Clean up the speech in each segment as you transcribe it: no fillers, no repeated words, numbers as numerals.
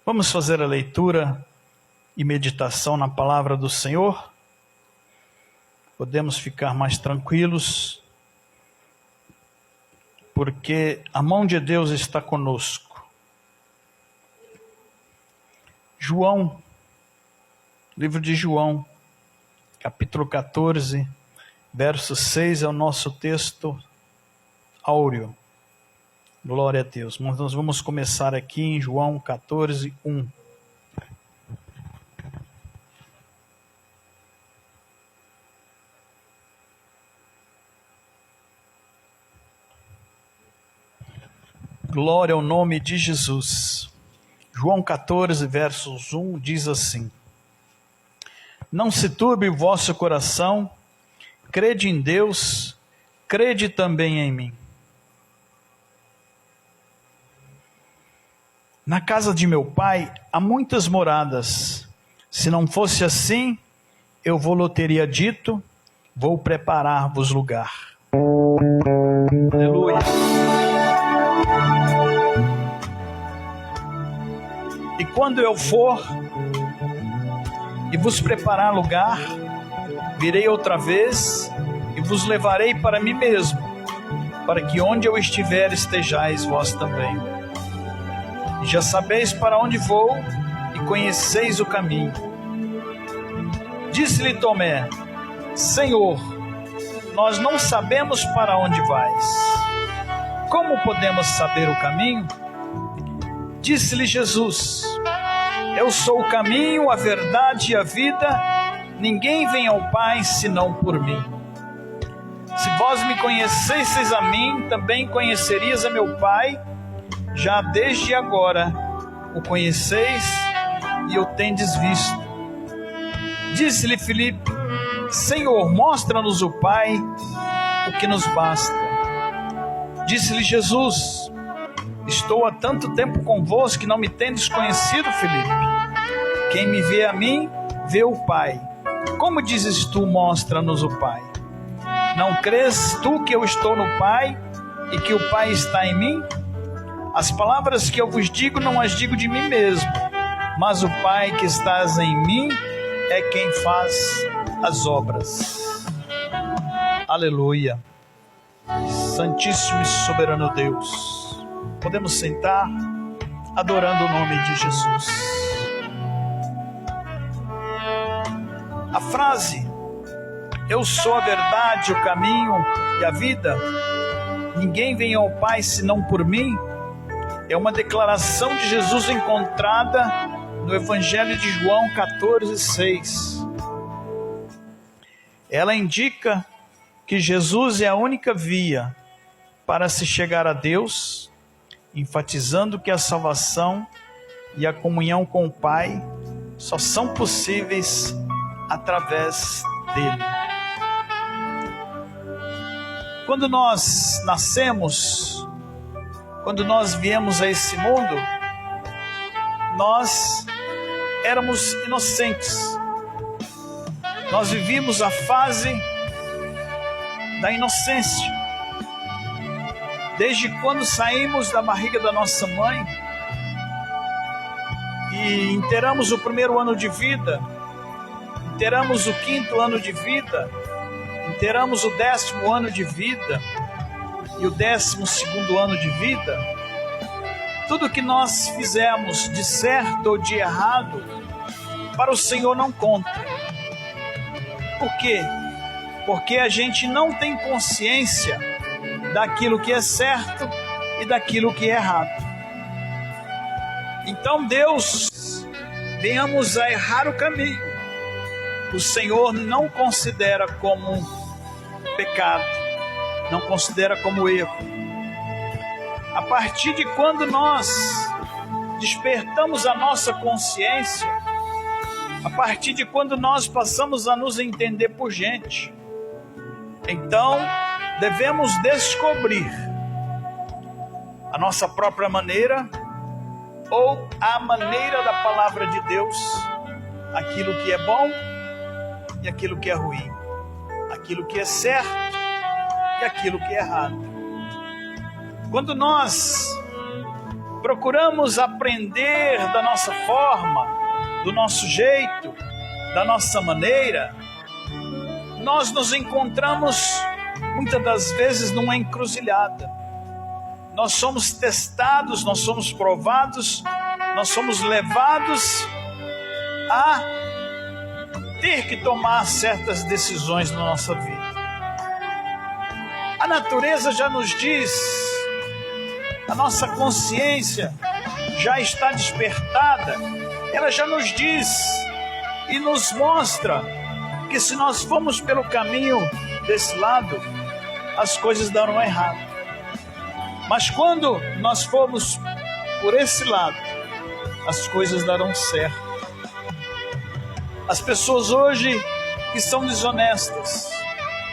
Vamos fazer a leitura e meditação na palavra do Senhor. Podemos ficar mais tranquilos, porque a mão de Deus está conosco. João, livro de João, capítulo 14, verso 6 é o nosso texto áureo. Glória a Deus. Mas nós vamos começar aqui em João 14, 1. Glória ao nome de Jesus. João 14, versos 1 diz assim: Não se turbe o vosso coração, crede em Deus, crede também em mim. Na casa de meu pai há muitas moradas. Se não fosse assim, eu vou-lhe teria dito, vou preparar-vos lugar. Aleluia. E quando eu for e vos preparar lugar, virei outra vez e vos levarei para mim mesmo, para que onde eu estiver estejais vós também. Já sabeis para onde vou e conheceis o caminho. Disse-lhe Tomé: Senhor, nós não sabemos para onde vais. Como podemos saber o caminho? Disse-lhe Jesus: Eu sou o caminho, a verdade e a vida. Ninguém vem ao Pai senão por mim. Se vós me conhecesseis a mim, também conhecerias a meu Pai. Já desde agora o conheceis e o tendes visto. Disse-lhe Filipe: Senhor, mostra-nos o Pai, o que nos basta. Disse-lhe Jesus: Estou há tanto tempo convosco que não me tendes conhecido, Filipe. Quem me vê a mim, vê o Pai. Como dizes tu, mostra-nos o Pai? Não crês tu que eu estou no Pai e que o Pai está em mim? As palavras que eu vos digo, não as digo de mim mesmo, mas o Pai que estás em mim é quem faz as obras. Aleluia. Santíssimo e soberano Deus. Podemos sentar adorando o nome de Jesus. A frase, eu sou a verdade, o caminho e a vida, ninguém vem ao Pai senão por mim, é uma declaração de Jesus encontrada no Evangelho de João 14, 6. Ela indica que Jesus é a única via para se chegar a Deus, enfatizando que a salvação e a comunhão com o Pai só são possíveis através dele. Quando nós nascemos, quando nós viemos a esse mundo, nós éramos inocentes. Nós vivíamos a fase da inocência. Desde quando saímos da barriga da nossa mãe e inteiramos o primeiro ano de vida, inteiramos o 5º ano de vida, inteiramos o 10º ano de vida e o 12º ano de vida, tudo que nós fizemos de certo ou de errado, para o Senhor não conta. Por quê? Porque a gente não tem consciência daquilo que é certo e daquilo que é errado. Então Deus, venhamos a errar o caminho, o Senhor não considera como pecado, não considera como erro. A partir de quando nós despertamos a nossa consciência, a partir de quando nós passamos a nos entender por gente, então devemos descobrir a nossa própria maneira ou a maneira da palavra de Deus, aquilo que é bom e aquilo que é ruim, aquilo que é certo e aquilo que é errado. Quando nós procuramos aprender da nossa forma, do nosso jeito, da nossa maneira, nós nos encontramos muitas das vezes numa encruzilhada. Nós somos testados, nós somos provados, nós somos levados a ter que tomar certas decisões na nossa vida. A natureza já nos diz, a nossa consciência já está despertada, ela já nos diz e nos mostra que se nós formos pelo caminho desse lado, as coisas darão errado. Mas quando nós formos por esse lado, as coisas darão certo. As pessoas hoje que são desonestas,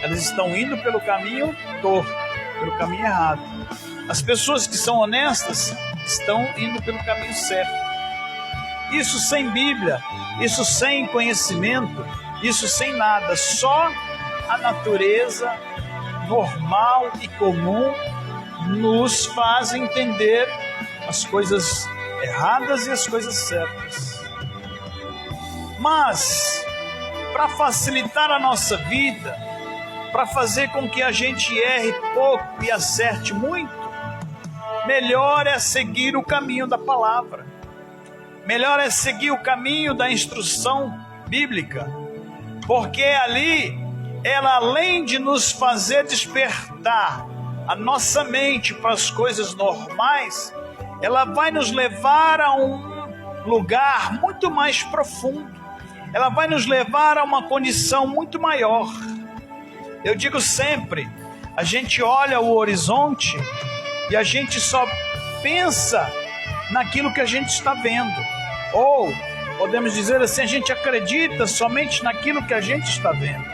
elas estão indo pelo caminho torto, pelo caminho errado. As pessoas que são honestas estão indo pelo caminho certo. Isso sem Bíblia, isso sem conhecimento, isso sem nada, só a natureza normal e comum nos faz entender as coisas erradas e as coisas certas. Mas, para facilitar a nossa vida, para fazer com que a gente erre pouco e acerte muito, melhor é seguir o caminho da palavra. Melhor é seguir o caminho da instrução bíblica, porque ali, ela além de nos fazer despertar a nossa mente para as coisas normais, ela vai nos levar a um lugar muito mais profundo. Ela vai nos levar a uma condição muito maior. Eu digo sempre, a gente olha o horizonte e a gente só pensa naquilo que a gente está vendo. Ou, podemos dizer assim, a gente acredita somente naquilo que a gente está vendo.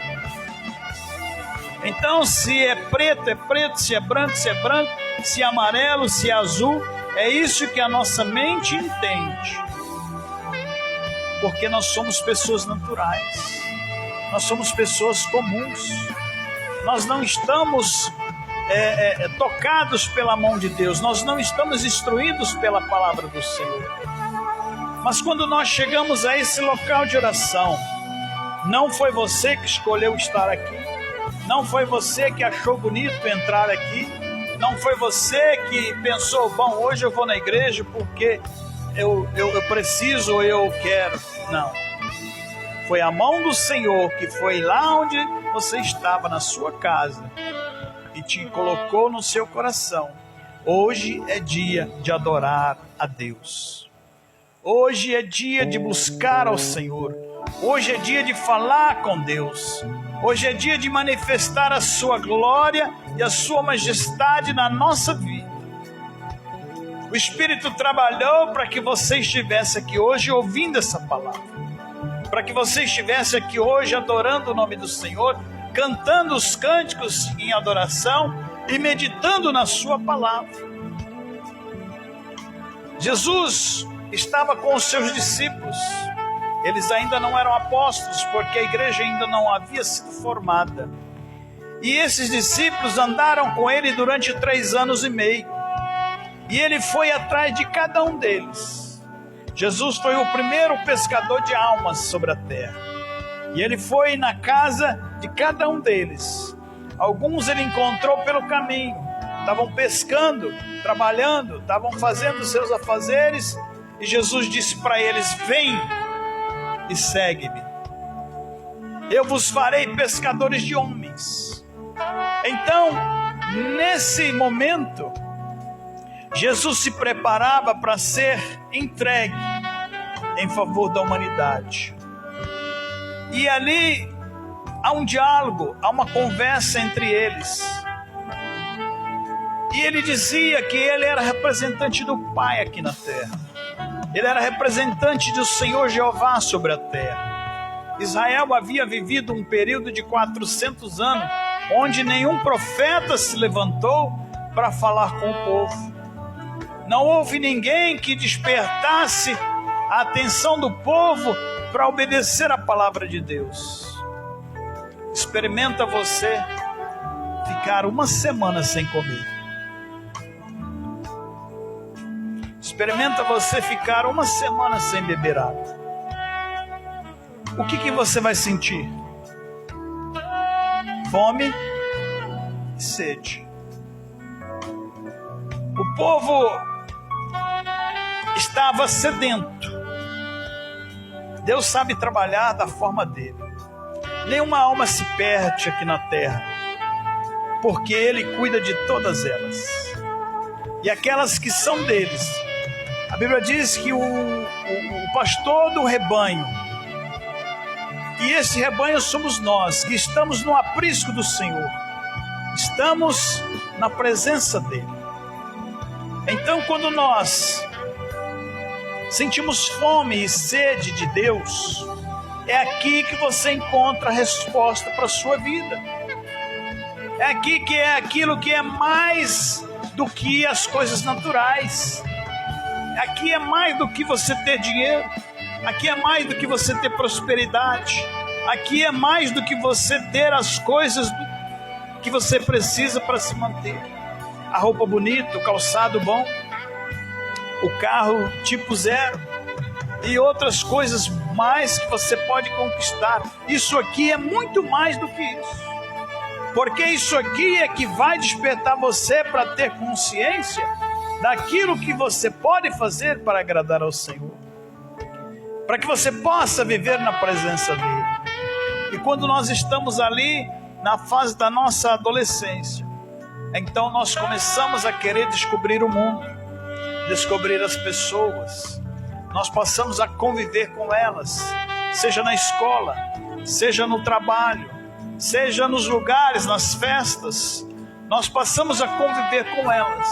Então, se é preto, se é branco, se é amarelo, se é azul, é isso que a nossa mente entende. Porque nós somos pessoas naturais, nós somos pessoas comuns, nós não estamos tocados pela mão de Deus, nós não estamos instruídos pela palavra do Senhor. Mas quando nós chegamos a esse local de oração, não foi você que escolheu estar aqui, não foi você que achou bonito entrar aqui, não foi você que pensou, bom, hoje eu vou na igreja porque eu preciso ou eu quero. Não. Foi a mão do Senhor que foi lá onde você estava, na sua casa, e te colocou no seu coração. Hoje é dia de adorar a Deus. Hoje é dia de buscar ao Senhor. Hoje é dia de falar com Deus. Hoje é dia de manifestar a sua glória e a sua majestade na nossa vida. O Espírito trabalhou para que você estivesse aqui hoje ouvindo essa palavra. Para que você estivesse aqui hoje adorando o nome do Senhor, cantando os cânticos em adoração e meditando na sua palavra. Jesus estava com os seus discípulos. Eles ainda não eram apóstolos, porque a igreja ainda não havia sido formada. E esses discípulos andaram com ele durante 3 anos e meio. E ele foi atrás de cada um deles. Jesus foi o primeiro pescador de almas sobre a terra. E ele foi na casa de cada um deles. Alguns ele encontrou pelo caminho. Estavam pescando, trabalhando, estavam fazendo seus afazeres. E Jesus disse para eles, vem e segue-me. Eu vos farei pescadores de homens. Então, nesse momento, Jesus se preparava para ser entregue em favor da humanidade. E ali há um diálogo, há uma conversa entre eles. E ele dizia que ele era representante do Pai aqui na terra. Ele era representante do Senhor Jeová sobre a terra. Israel havia vivido um período de 400 anos, onde nenhum profeta se levantou para falar com o povo. Não houve ninguém que despertasse a atenção do povo para obedecer a palavra de Deus. Experimenta você ficar 1 semana sem comer. Experimenta você ficar uma semana sem beber água. O que você vai sentir? Fome e sede. O povo estava sedento. Deus sabe trabalhar da forma dele. Nenhuma alma se perde aqui na terra, porque Ele cuida de todas elas. E aquelas que são deles, a Bíblia diz que o pastor do rebanho, e esse rebanho somos nós, que estamos no aprisco do Senhor, estamos na presença dEle. Então, quando nós sentimos fome e sede de Deus, é aqui que você encontra a resposta para a sua vida. É aqui que é aquilo que é mais do que as coisas naturais. Aqui é mais do que você ter dinheiro. Aqui é mais do que você ter prosperidade. Aqui é mais do que você ter as coisas que você precisa para se manter. A roupa bonita, o calçado bom, o carro tipo zero e outras coisas mais que você pode conquistar. Isso aqui é muito mais do que isso. Porque isso aqui é que vai despertar você para ter consciência daquilo que você pode fazer para agradar ao Senhor. Para que você possa viver na presença dEle. E quando nós estamos ali na fase da nossa adolescência, então nós começamos a querer descobrir o mundo, descobrir as pessoas. Nós passamos a conviver com elas, seja na escola, seja no trabalho, seja nos lugares, nas festas. Nós passamos a conviver com elas.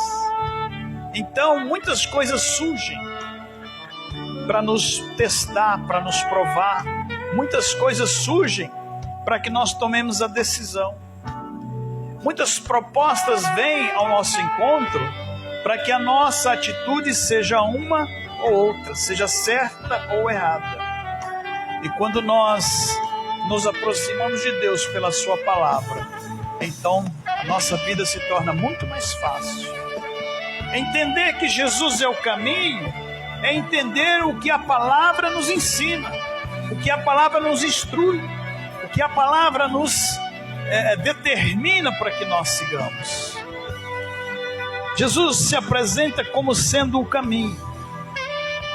Então muitas coisas surgem para nos testar, para nos provar. Muitas coisas surgem para que nós tomemos a decisão. Muitas propostas vêm ao nosso encontro para que a nossa atitude seja uma ou outra, seja certa ou errada. E quando nós nos aproximamos de Deus pela sua palavra, então a nossa vida se torna muito mais fácil. Entender que Jesus é o caminho é entender o que a palavra nos ensina, o que a palavra nos instrui, o que a palavra nos determina para que nós sigamos. Jesus se apresenta como sendo o caminho.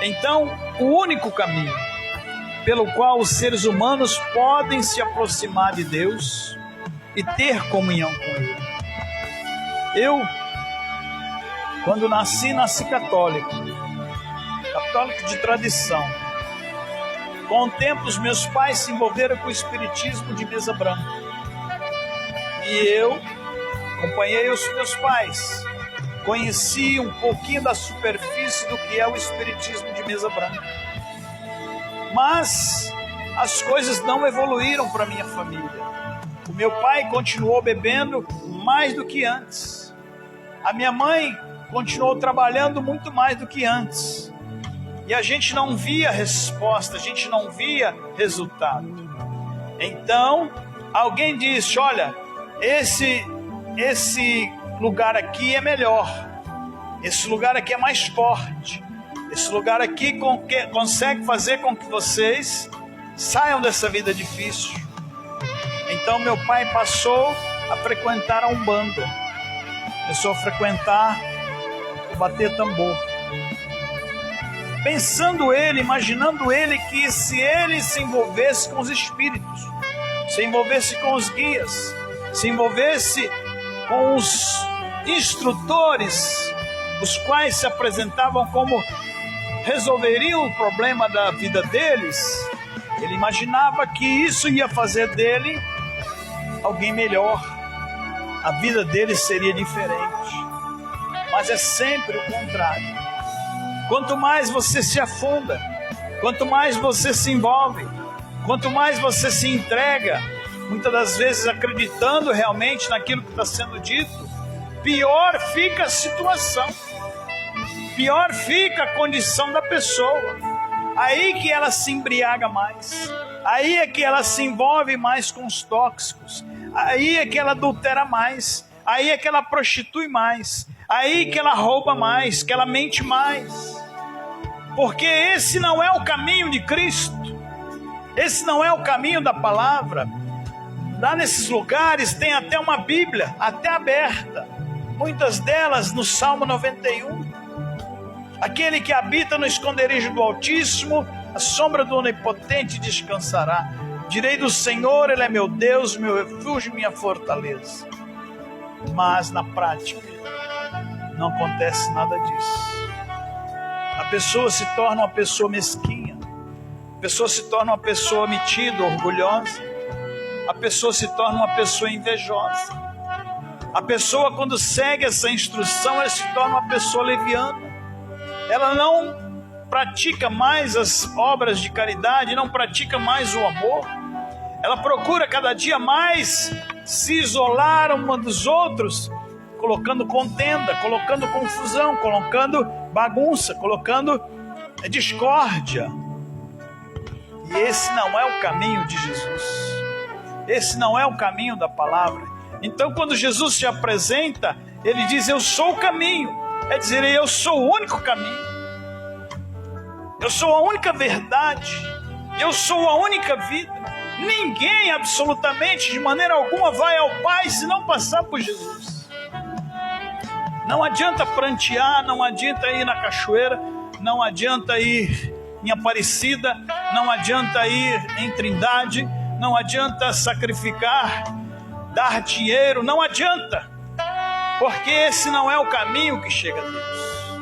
Então, o único caminho pelo qual os seres humanos podem se aproximar de Deus e ter comunhão com Ele. Eu, quando nasci católico de tradição. Com o tempo, os meus pais se envolveram com o espiritismo de mesa branca. E eu acompanhei os meus pais. Conheci um pouquinho da superfície do que é o espiritismo de mesa branca. Mas as coisas não evoluíram para minha família. O meu pai continuou bebendo mais do que antes. A minha mãe continuou trabalhando muito mais do que antes. E a gente não via resposta, a gente não via resultado. Então, alguém disse, olha, esse lugar aqui é melhor. Esse lugar aqui é mais forte. Esse lugar aqui consegue fazer com que vocês saiam dessa vida difícil. Então meu pai passou a frequentar a Umbanda. Começou a frequentar o bater tambor. Pensando ele, imaginando ele que se ele se envolvesse com os espíritos, se envolvesse com os guias, se envolvesse com os instrutores, os quais se apresentavam como resolveriam o problema da vida deles, ele imaginava que isso ia fazer dele alguém melhor, a vida dele seria diferente. Mas é sempre o contrário. Quanto mais você se afunda, quanto mais você se envolve, quanto mais você se entrega, muitas das vezes acreditando realmente naquilo que está sendo dito, pior fica a situação, pior fica a condição da pessoa. Aí que ela se embriaga mais, aí é que ela se envolve mais com os tóxicos, aí é que ela adultera mais, aí é que ela prostitui mais, aí que ela rouba mais, que ela mente mais. Porque esse não é o caminho de Cristo, esse não é o caminho da palavra. Lá nesses lugares tem até uma Bíblia, até aberta, muitas delas no Salmo 91. Aquele que habita no esconderijo do Altíssimo, a sombra do Onipotente descansará. Direi do Senhor, Ele é meu Deus, meu refúgio, minha fortaleza. Mas na prática não acontece nada disso. A pessoa se torna uma pessoa mesquinha, a pessoa se torna uma pessoa metida, orgulhosa, a pessoa se torna uma pessoa invejosa. A pessoa, quando segue essa instrução, ela se torna uma pessoa leviana. Ela não pratica mais as obras de caridade, não pratica mais o amor. Ela procura cada dia mais se isolar uma dos outros, colocando contenda, colocando confusão, colocando bagunça, colocando discórdia. E esse não é o caminho de Jesus. Esse não é o caminho da palavra. Então, quando Jesus se apresenta, ele diz: eu sou o caminho. É dizer, eu sou o único caminho. Eu sou a única verdade. Eu sou a única vida. Ninguém, absolutamente, de maneira alguma, vai ao Pai se não passar por Jesus. Não adianta prantear, não adianta ir na cachoeira, não adianta ir em Aparecida, não adianta ir em Trindade, não adianta sacrificar, dar dinheiro, não adianta, porque esse não é o caminho que chega a Deus.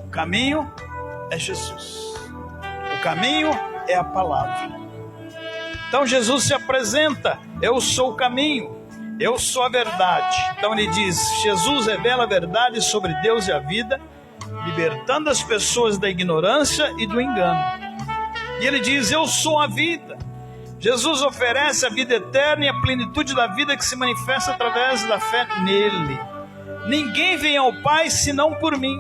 O caminho é Jesus, o caminho é a palavra. Então Jesus se apresenta: eu sou o caminho, eu sou a verdade. Então ele diz, Jesus revela a verdade sobre Deus e a vida, libertando as pessoas da ignorância e do engano. E ele diz, eu sou a vida. Jesus oferece a vida eterna e a plenitude da vida que se manifesta através da fé nele. Ninguém vem ao Pai senão por mim.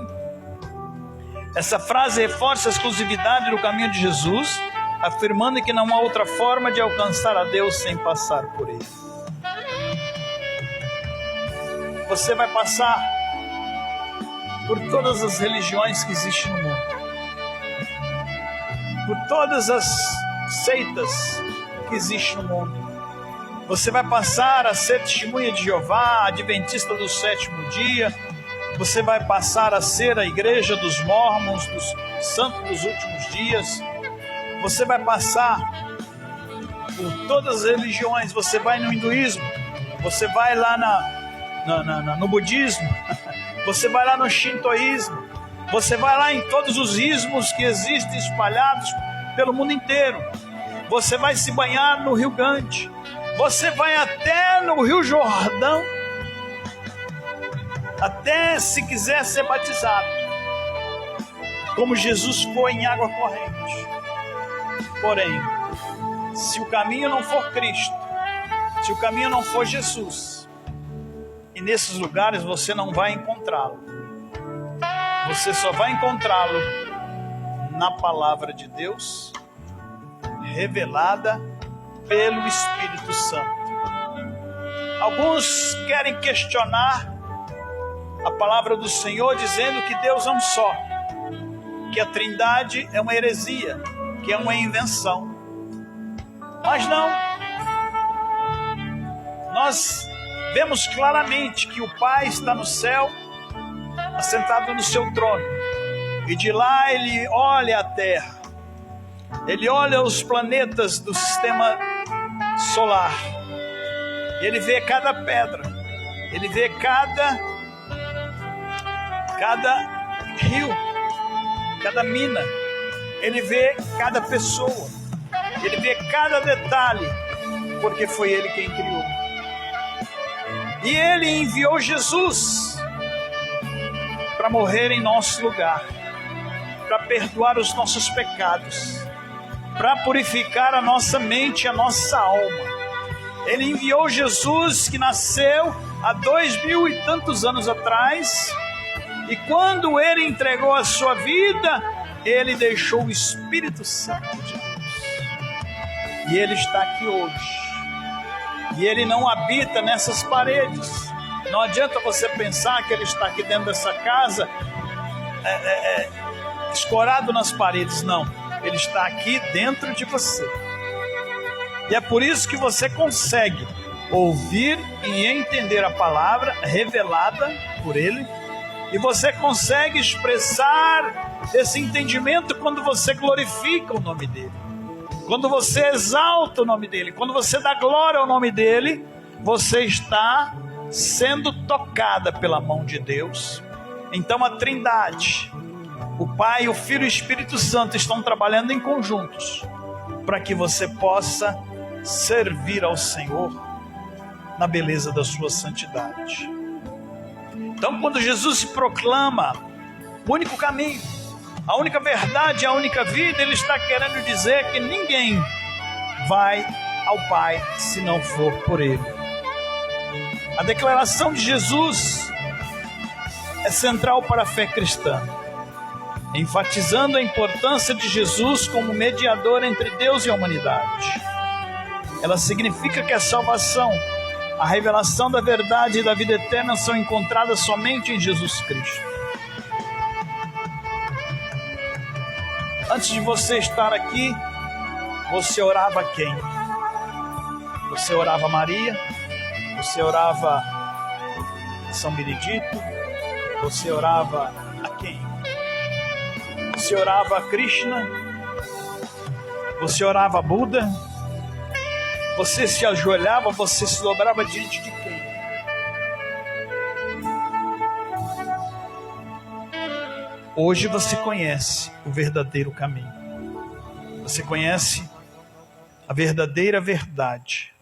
Essa frase reforça a exclusividade do caminho de Jesus, afirmando que não há outra forma de alcançar a Deus sem passar por ele. Você vai passar por todas as religiões que existem no mundo, por todas as seitas que existem no mundo. Você vai passar a ser testemunha de Jeová, adventista do sétimo dia. Você vai passar a ser a igreja dos mormons, dos santos dos últimos dias. Você vai passar por todas as religiões. Você vai no hinduísmo, você vai lá no budismo, você vai lá no shintoísmo, você vai lá em todos os ismos que existem espalhados pelo mundo inteiro. Você vai se banhar no Rio Ganges, você vai até no Rio Jordão, até se quiser ser batizado, como Jesus foi em água corrente. Porém, se o caminho não for Cristo, se o caminho não for Jesus, e nesses lugares você não vai encontrá-lo. Você só vai encontrá-lo na palavra de Deus, revelada pelo Espírito Santo. Alguns querem questionar a palavra do Senhor, dizendo que Deus é um só, que a Trindade é uma heresia, que é uma invenção. Mas não. Nós vemos claramente que o Pai está no céu, assentado no seu trono, e de lá ele olha a terra, ele olha os planetas do sistema solar, ele vê cada pedra, ele vê cada rio, cada mina, ele vê cada pessoa, ele vê cada detalhe, porque foi ele quem criou. E ele enviou Jesus para morrer em nosso lugar, para perdoar os nossos pecados, para purificar a nossa mente, a nossa alma. Ele enviou Jesus, que nasceu há 2000 e tantos anos atrás, e quando ele entregou a sua vida, ele deixou o Espírito Santo de Deus. E ele está aqui hoje. E ele não habita nessas paredes. Não adianta você pensar que Ele está aqui dentro dessa casa, escorado nas paredes. Não, Ele está aqui dentro de você. E é por isso que você consegue ouvir e entender a palavra revelada por Ele. E você consegue expressar esse entendimento quando você glorifica o nome dEle. Quando você exalta o nome dEle. Quando você dá glória ao nome dEle, você está sendo tocada pela mão de Deus. Então a Trindade, o Pai, o Filho e o Espírito Santo estão trabalhando em conjuntos para que você possa servir ao Senhor na beleza da sua santidade. Então, quando Jesus se proclama o único caminho, a única verdade, a única vida, Ele está querendo dizer que ninguém vai ao Pai se não for por Ele. A declaração de Jesus é central para a fé cristã, enfatizando a importância de Jesus como mediador entre Deus e a humanidade. Ela significa que a salvação, a revelação da verdade e da vida eterna são encontradas somente em Jesus Cristo. Antes de você estar aqui, você orava a quem? Você orava a Maria? Você orava a São Benedito? Você orava a quem? Você orava a Krishna? Você orava a Buda? Você se ajoelhava, você se dobrava diante de quem? Hoje você conhece o verdadeiro caminho. Você conhece a verdadeira verdade.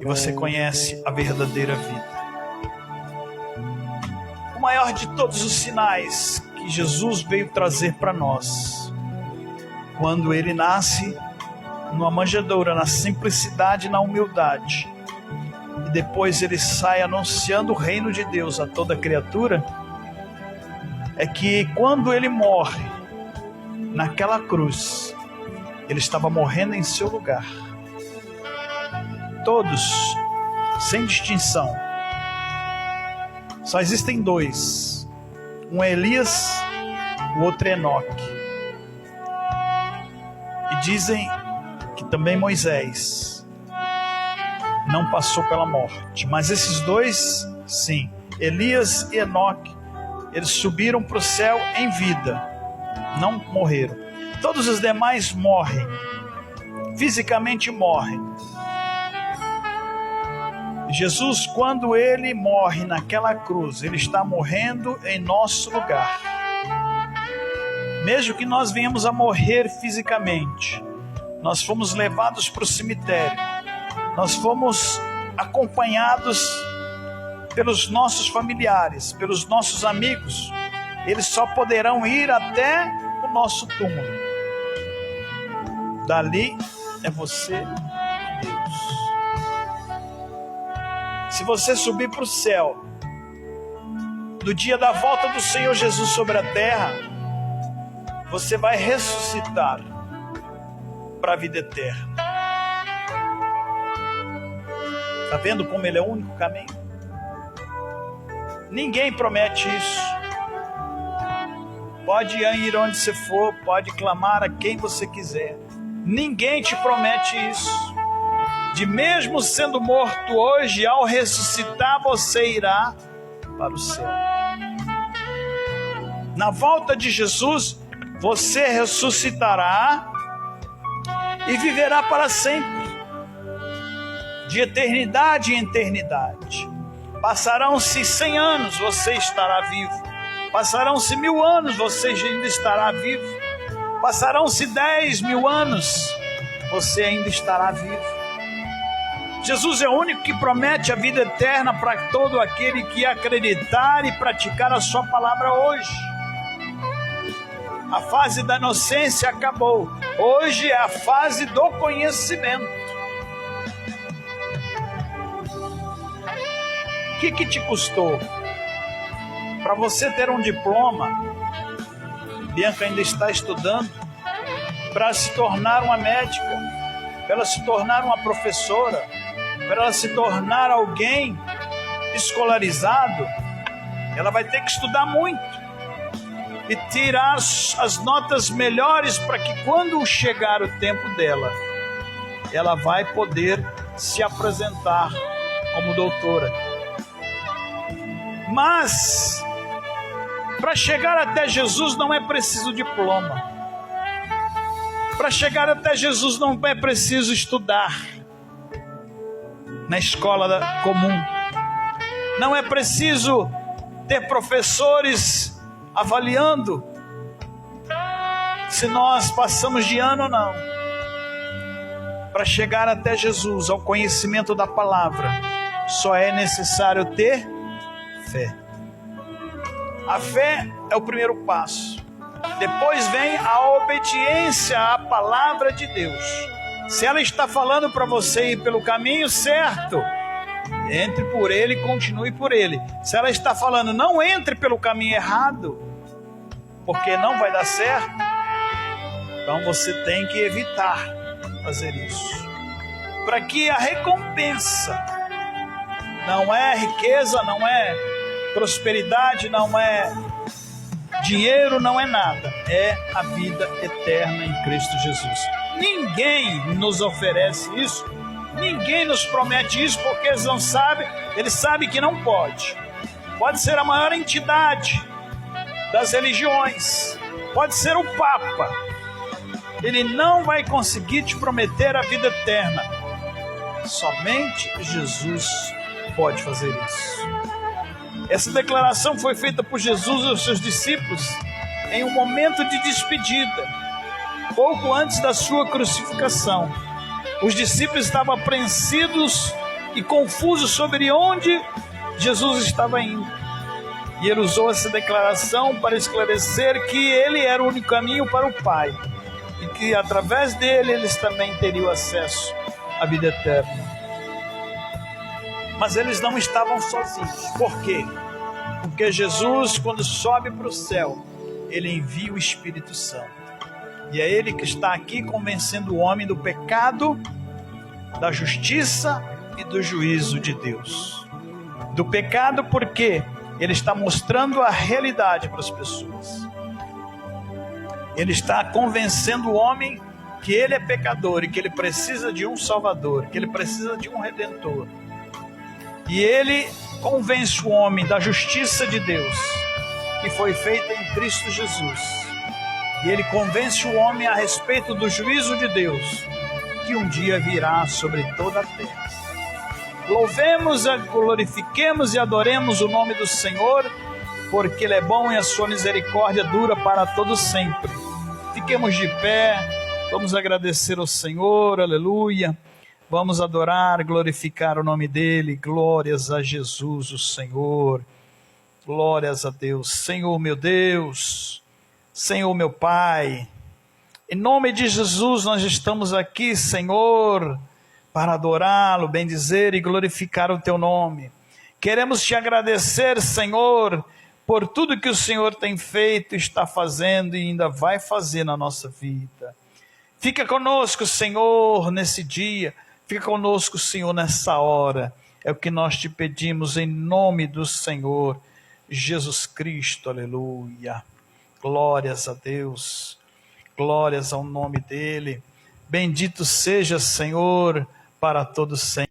E você conhece a verdadeira vida. O maior de todos os sinais que Jesus veio trazer para nós, quando Ele nasce numa manjedoura, na simplicidade, na humildade, e depois Ele sai anunciando o reino de Deus a toda criatura, é que quando Ele morre naquela cruz, Ele estava morrendo em seu lugar. Todos, sem distinção. Só existem dois. Um é Elias, o outro é Enoque. E dizem que também Moisés não passou pela morte. Mas esses dois, sim, Elias e Enoque, eles subiram para o céu em vida, não morreram. Todos os demais morrem, fisicamente morrem. Jesus, quando Ele morre naquela cruz, Ele está morrendo em nosso lugar. Mesmo que nós venhamos a morrer fisicamente, nós fomos levados para o cemitério, nós fomos acompanhados pelos nossos familiares, pelos nossos amigos. Eles só poderão ir até o nosso túmulo. Dali é você e Deus. Se você subir para o céu, no dia da volta do Senhor Jesus sobre a terra, você vai ressuscitar para a vida eterna. Está vendo como Ele é o único caminho? Ninguém promete isso. Pode ir onde você for, pode clamar a quem você quiser. Ninguém te promete isso. De mesmo sendo morto hoje, ao ressuscitar, você irá para o céu. Na volta de Jesus, você ressuscitará e viverá para sempre. De eternidade em eternidade. Passarão-se 100 anos, você estará vivo. Passarão-se 1000 anos, você ainda estará vivo. Passarão-se 10.000 anos, você ainda estará vivo. Jesus é o único que promete a vida eterna para todo aquele que acreditar e praticar a sua palavra hoje. A fase da inocência acabou. Hoje é a fase do conhecimento. O que te custou? Para você ter um diploma, Bianca ainda está estudando, para se tornar uma médica, para ela se tornar uma professora, para ela se tornar alguém escolarizado, ela vai ter que estudar muito e tirar as notas melhores para que quando chegar o tempo dela, ela vai poder se apresentar como doutora. Mas para chegar até Jesus não é preciso diploma. Para chegar até Jesus não é preciso estudar na escola comum. Não é preciso ter professores avaliando se nós passamos de ano ou não. Para chegar até Jesus, ao conhecimento da palavra, só é necessário ter fé. A fé é o primeiro passo. Depois vem a obediência à palavra de Deus. Se ela está falando para você ir pelo caminho certo, entre por ele e continue por ele. Se ela está falando, não entre pelo caminho errado, porque não vai dar certo, então você tem que evitar fazer isso. Para que a recompensa não é riqueza, não é prosperidade, não é dinheiro, não é nada. É a vida eterna em Cristo Jesus. Ninguém nos oferece isso. Ninguém nos promete isso, porque eles não sabem, eles sabem que não pode. Pode ser a maior entidade das religiões, pode ser o Papa. Ele não vai conseguir te prometer a vida eterna. Somente Jesus pode fazer isso. Essa declaração foi feita por Jesus aos seus discípulos em um momento de despedida, pouco antes da sua crucificação. Os discípulos estavam apreensivos e confusos sobre onde Jesus estava indo. E ele usou essa declaração para esclarecer que ele era o único caminho para o Pai. E que através dele eles também teriam acesso à vida eterna. Mas eles não estavam sozinhos. Por quê? Porque Jesus, quando sobe para o céu, ele envia o Espírito Santo. E é ele que está aqui convencendo o homem do pecado, da justiça e do juízo de Deus. Do pecado porque ele está mostrando a realidade para as pessoas. Ele está convencendo o homem que ele é pecador e que ele precisa de um Salvador, que ele precisa de um Redentor. E ele convence o homem da justiça de Deus, que foi feita em Cristo Jesus. E ele convence o homem a respeito do juízo de Deus, que um dia virá sobre toda a terra. Louvemos, glorifiquemos e adoremos o nome do Senhor, porque Ele é bom e a sua misericórdia dura para todo sempre. Fiquemos de pé, vamos agradecer ao Senhor, aleluia. Vamos adorar, glorificar o nome dEle. Glórias a Jesus, o Senhor. Glórias a Deus. Senhor meu Deus, Senhor meu Pai, em nome de Jesus nós estamos aqui, Senhor, para adorá-lo, bendizer e glorificar o Teu nome. Queremos Te agradecer, Senhor, por tudo que o Senhor tem feito, está fazendo e ainda vai fazer na nossa vida. Fica conosco, Senhor, nesse dia. Fica conosco, Senhor, nessa hora. É o que nós Te pedimos em nome do Senhor Jesus Cristo. Aleluia. Glórias a Deus. Glórias ao nome dEle. Bendito seja, Senhor, para todos sempre.